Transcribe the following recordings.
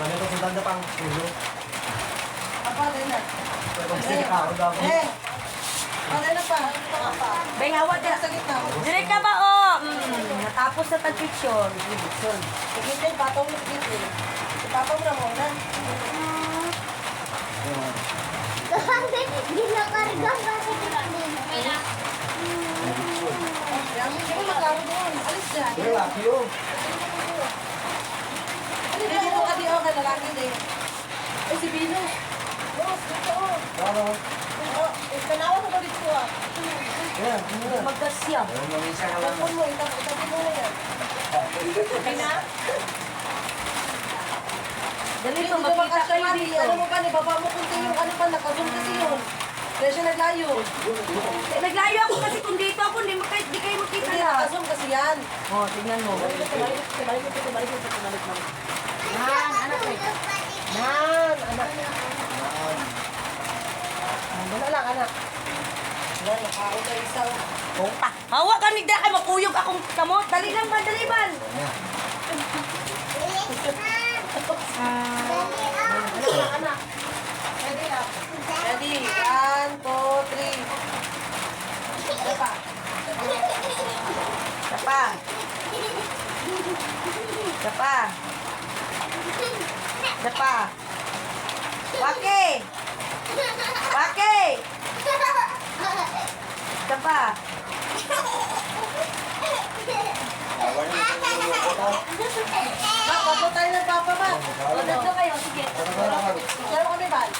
Manito sa tanda pang ulo. Apa, dahil na. Pag sinikao daw. Dahil na pa. Beng, hawak ka. Sa gitna. Dire ka ba, oh? Natapos sa tag-picture. Sa gitna, ipataw mo sa gitna. Ipataw mo na muna. Ginakarga ba sa gitna? Hindi mo maglaro doon. Alis dyan. Pero laki yun. Ano ba yung kadi ako kay lalaki din? Ay, si Bino. Boss, dito o. Ano? Tanawa mo ba dito ah? Yan, ano na. Magkasya. Tapon mo, itabi mo na yan. Okay na? Dali Hindi pa, mo makita makasya kayo man. dito. Ano mo ba, baba mo kunti yung ano pa, nakazoom kasi yun. Kaya siya naglayo. Naglayo ako kasi kung dito ako, di kayo makita Hindi, na. nakazoom kasi yan. Oh, tingnan mo. Nan, anak eh. Nan, anak. Wala lang, anak. Nan, nakaroon na isang... Hawak ka ni Daka, makuyog akong kamot. Dali lang ba, dali ba? Anak lang, anak. Ready up. Ready. 1, 2, 3. Isa pa. Isa pa. Isa pa. Isa pa. Waki! Waki! Isa pa. Ma, bago tayo ng papa, ma. O, dito kayo, sige. Laro kami, Bal.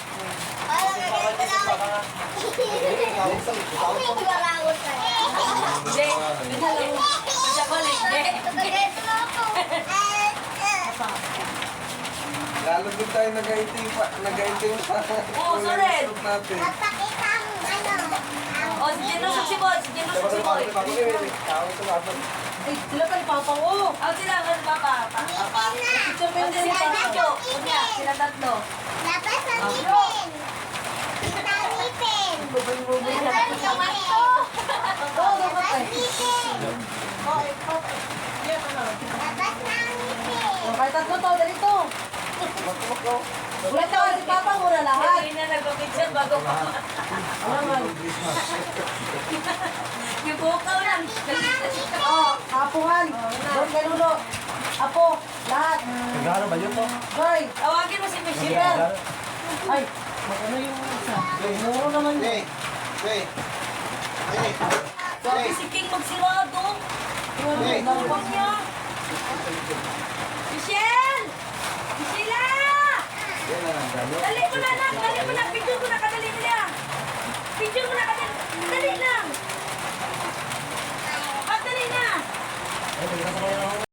Hindi. Isa ko ulit. Hindi. Lalo din tayo nag-aiting sa Oo, sorry. group natin. O, si Jenusok si Boy. Si Jenusok si Boy. Ay, sila pa ni Papa, oh. O, sila, ano ba pa? Picture O, pa yun si din, Papa. Pancho. Kunya, sila tatlo. Bubay-bubay na. Oo, dapat ay. Oh, ikaw. Yan, ano. Oh, kahit tatlo to, dali to. Wala to, si Papa, mura lahat. Hindi na nag-picture bago pa. Alam mo. Yung bukaw lang. Oh, apuhan. Doon kay Lulo. Apo, lahat. Nagano ba yun to? Hoy, Tawagin mo si Michelle. ay, magano yung isa. Muro naman yun. Sabi si King magsirado. Hey. Huwag niya. Michelle! Michelle! Yan na lang gano. Dali mo na, anak. Dali mo na. Picture mo na. Kadali nila. Picture mo na. Kadali. Dali lang. At dali na. Ay, tingnan sa kayo.